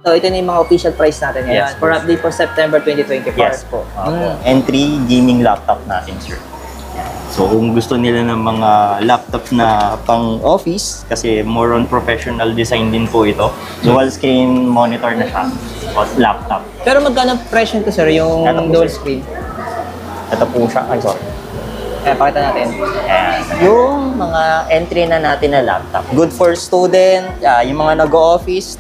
So, ito na yung mga official price natin ngayon. Yes, for update for September 2024. Yes po. Entry gaming laptop natin, sir. So, kung gusto nila ng mga laptop na pang-office, kasi more on professional design din po ito, dual screen monitor na siya, o laptop. Pero magkano presyo nito, sir, yung dual screen? Ito po siya. Ay, sorry. Pakita natin. Ayan. Yung mga entry na natin na laptop. Good for student, yung mga nag-office.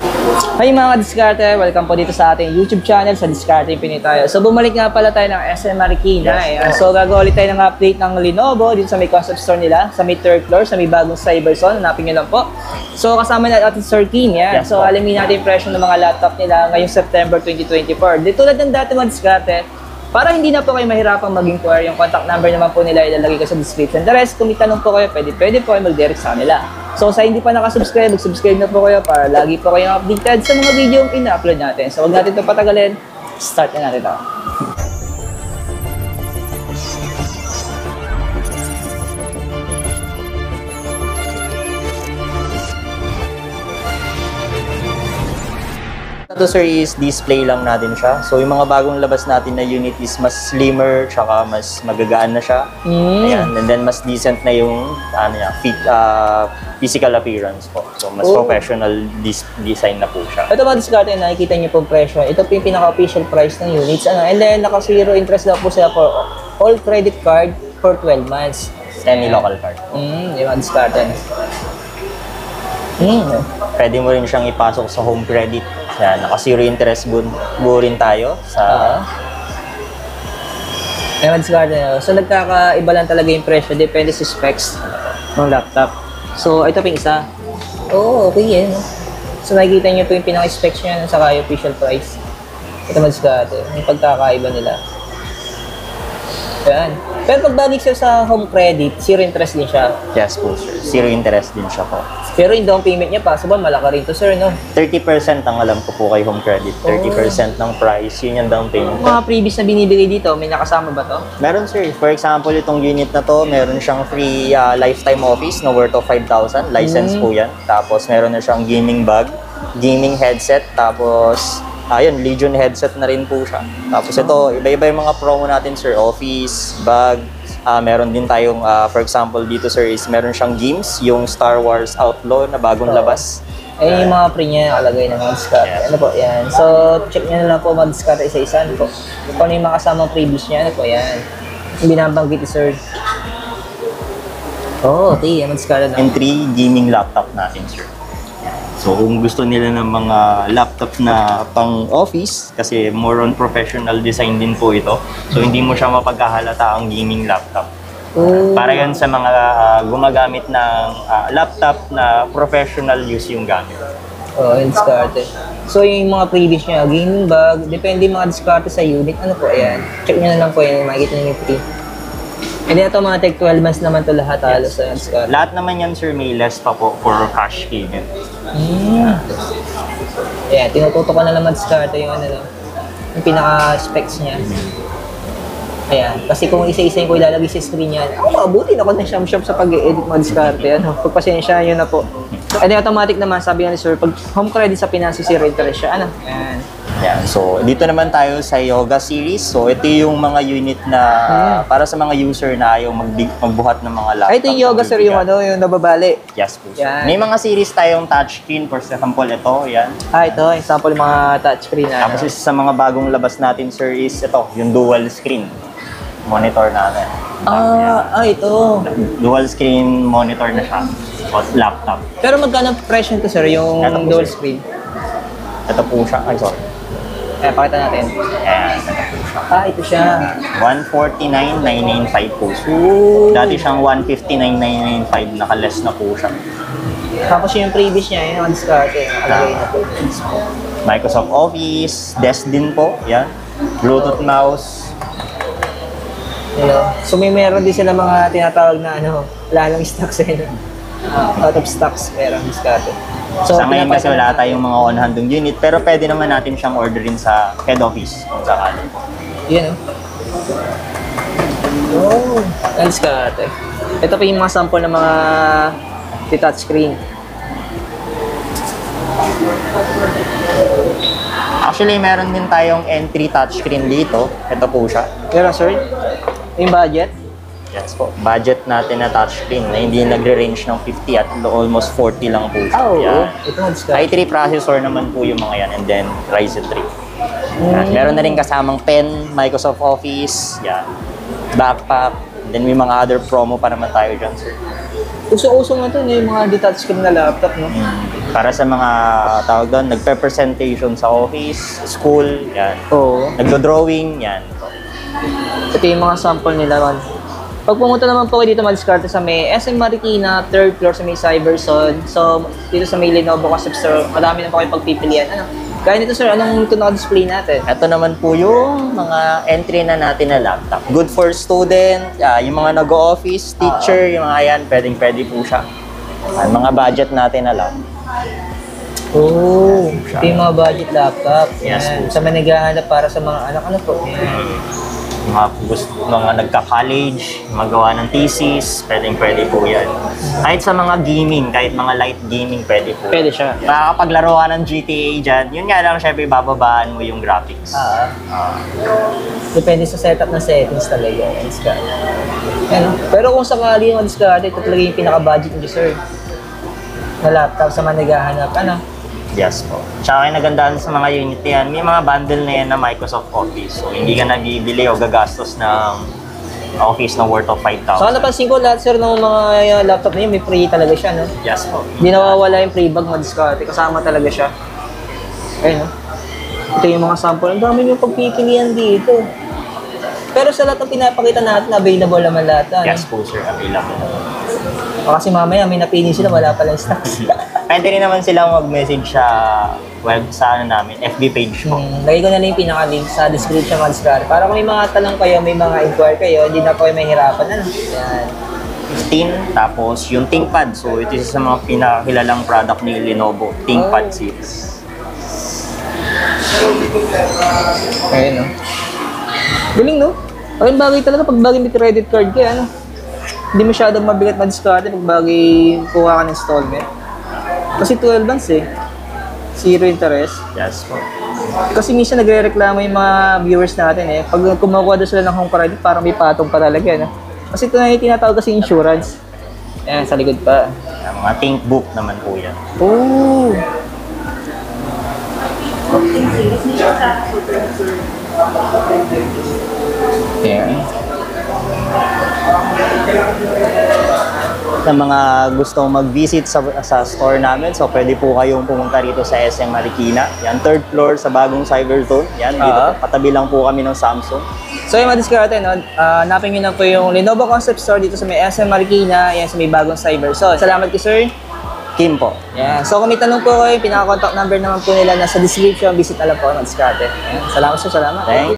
Hi mga diskarte, welcome po dito sa ating YouTube channel sa Diskarte Pinay tayo. So bumalik nga pala tayo ng SM Marikina. Yes. So gagawa ulit tayo ng update ng Lenovo dito sa may concept store nila, sa may third floor, sa may bagong Cyberzone. Hanapin nyo lang po. So kasama natin Sir Kin. Yan. Yes, so alamin natin yung presyo ng mga laptop nila ngayong September 2024. Di tulad ng dati mga diskarte, para hindi na po kayo mahirapang mag-inquire, yung contact number naman po nila ilalagay ko sa description. The rest, kung may tanong po kayo, pwede po kayo mag-direct sa kanila. So sa hindi pa nakasubscribe, mag-subscribe na po kayo para lagi po kayong updated sa mga video yung ina-upload natin. So huwag natin ito patagalin, start na natin ito. Ito sir is display lang natin siya. So yung mga bagong labas natin na unit is mas slimmer, tsaka mas magagaan na siya. Ayan, and then mas decent na yung physical appearance po. So mas professional design na po siya. Ito mga diskarte, nakikita niyo po presyo. Ito po yung pinaka-official price ng units. And then naka-zero interest daw po sila for all credit card for 12 months. Semi-local card. Yung mga diskarte. Pwede mo rin siyang ipasok sa home credit. Yan, naka-zero interest buo rin tayo sa... So nagkakaiba lang talaga yung presyo, depende sa specs ng laptop. So ito pa yung isa. Okay yan. So nakikita nyo po yung pinaka-specs niya saka yung official price. Ito madiscarte, yung pagkakaiba nila. Yan. Pero pag balik siya sa home credit, zero interest din siya. Yes po sir, zero interest din siya po. Pero yung down payment niya possible, malaki rin to sir, no? 30% ang alam ko po kay home credit. 30% ng price, yun yung down payment. Mga previous na binibigay dito, may nakasama ba to? Meron sir. For example, itong unit na to, meron siyang free lifetime office na worth of 5,000. License po yan. Tapos meron na siyang gaming bag, gaming headset, tapos ayun, Legion headset na rin po siya. Tapos ito, iba-iba yung mga promo natin sir. Office, bag, meron din tayong, for example, dito sir is meron siyang games, yung Star Wars Outlaw na bagong labas. Yung mga pre niya nakalagay ng mga diskarte. Ano po, yan. So, check nyo na lang po mga diskarte isa-isa. Ano po? Kung ano yung mga kasamang previous niya, ano po, yan. Yung binabanggit ni sir. Okay, yung mga diskarte na. Entry gaming laptop natin sir. So kung gusto nila ng mga laptop na pang-office, kasi more on professional design din po ito, so hindi mo siya mapagkahalata ang gaming laptop. Para yan sa mga gumagamit ng laptop na professional use yung gamit. Yung diskarte. So yung mga previous niya, gaming bag, depende mga diskarte sa unit. Ano po, ayan. Check nyo na lang po yan, makikita nyo yung free. And then ito mga tech 12 months naman to lahat halos sa diskarte. Lahat naman yan sir, may less pa po for cash payment. Ayan, tinututo ka na naman diskarte yung ano, yung pinaka-specs niya. Ayan, kasi kung isa-isa yung ko ilalagay sa screen yan, abutin ako ng shop sa pag-edit mga diskarte. Ano, pagpasensya yun na po. And then automatic naman, sabi nga ni sir, pag home credit sa Pinancy, zero interest siya. Ano? Ayan. Yan. So, dito naman tayo sa Yoga series. So, ito yung mga unit na para sa mga user na ayaw magbuhat ng mga laptop. Ito yung Yoga sir, yung ano, yung nababali. Yes po. May mga series tayong touchscreen. For example, ito, yan. Ito, example yung mga touchscreen na. Tapos sa mga bagong labas natin, sir, is ito, yung dual screen monitor natin. Ito. Dual screen monitor na siya. O laptop. Pero magkano presyo nito sir, yung dual screen? Ito po siya. Ay, sorry. Pakita natin. Ayan. Ito siya. 149,995 po. Dati siyang 159,995. Naka-less na po siya. Tapos yung previous niya, yung diskarte. Microsoft Office, desk din po. Yan. Bluetooth mouse. So meron din sila mga tinatawag na ano, lalong stocks out of stocks, meron diskarte. So, sa ngayon kasi wala tayong mga on-hand unit, pero pwede naman natin siyang orderin sa head office kung sakali. Yan diskarte. Ito pa yung mga sample ng mga touchscreen. Actually, meron din tayong entry touchscreen dito. Ito po siya. Pero sir, yung budget? Yes po. Budget natin na touchscreen na hindi nagre-range ng 50 at almost 40 lang po siya. Oo. Yan. Ito Mads Karte. i3 processor naman po yung mga yan and then Ryzen 3. Yan. Meron na rin kasamang pen, Microsoft Office, yan. Backpack, then may mga other promo pa naman tayo dyan, sir. Uso-uso nga ito yung mga detached screen na laptop, no? Para sa mga tawag doon, nagpe-presentation sa office, school, yan. Oo. Nagdo-drawing, yan. Ito yung mga sample nila, man. Pag pumunta naman po kayo dito, Mads Karte, sa may SM Marikina, 3rd floor sa may Cyberzone. So, dito sa may Lenovo Concept Store, madami na po kayo pagpipilian. Ano? Kaya nito, sir, anong ito naka-display natin? Ito naman po yung mga entry na natin na laptop. Good for student, yung mga nag-office, teacher, yung mga yan, pwedeng-pwede po siya. Mga budget natin na lang. Oh, ito yung mga budget laptop. Yes, Yan. po. Sa mga naghahanap para sa mga anak, ano po? Yan. Mga nagka-college, magawa ng thesis, pwedeng-pwede po yan. Kahit sa mga gaming, kahit mga light gaming, pwede po. Pwede siya. Makakapaglaro ka ng GTA dyan, yun nga lang, syempre, bababaan mo yung graphics. Depende sa setup ng settings talaga. Mads Karte. Yan. Pero kung sakali yung Mads Karte, ito talaga yung pinaka-budget nyo, sir. Na laptop sa mga naghahanap, ano? Yes po. Tsaka yung nagandahan sa mga unit yan, may mga bundle na yan na Microsoft Office. So, hindi ka nabibili o gagastos ng Office na worth of 5,000. So, napansin ko lahat, sir, ng mga laptop na yun, may free talaga siya, no? Yes po. Hindi nawawala yung free bag, Mads Karte. Kasama talaga siya. Ayun, no? Ito yung mga sample. Ang dami yung pagpipilian dito. Pero sa lahat ng pinapakita natin, available naman lahat. Ano? Yes po, sir. Available. O kasi mamaya, may napili sila, wala pala yung stocks. Pwede rin naman silang mag-message sa web sa ano namin, FB page po. Lagay ko na lang yung pinaka-link sa description, Mads Karte. Para kung may mga tanong kayo, may mga inquire kayo, hindi na po kayo mahirapan. Ano? Yan. 15, tapos yung ThinkPad. So, ito isa sa mga pinakakilalang product ni Lenovo, ThinkPad series. Ayun, no? Galing, no? Ayun, bagay talaga pag bagay may credit card ka, ano? Hindi masyadong mabigat Mads Karte pag bagay kuha ka ng installment. Kasi 12 months eh. Zero interest. Yes po. Kasi minsan nagre-reklamo yung mga viewers natin eh. Pag kumukuha doon sila ng home credit, parang may patong pa talaga, no? Kasi ito na yung tinatawag kasi insurance. Ayan, sa likod pa. Yung mga ThinkBook naman po yan. Oh! Ayan. Sa mga gustong mag-visit sa store namin, so pwede po kayong pumunta rito sa SM Marikina. Yan, 3rd floor sa bagong Cyberzone. Yan, dito patabi lang po kami ng Samsung. So yung Mads Karte, no? Hanapin nyo na po yung Lenovo Concept Store dito sa may SM Marikina, yan sa may bagong Cyberzone. Salamat ki sir. Kim po. Yan. So kung may tanong po kayo, pinaka-contact number naman po nila nasa description, visit na lang po Mads Karte. Yan. Salamat sir, salamat. Thank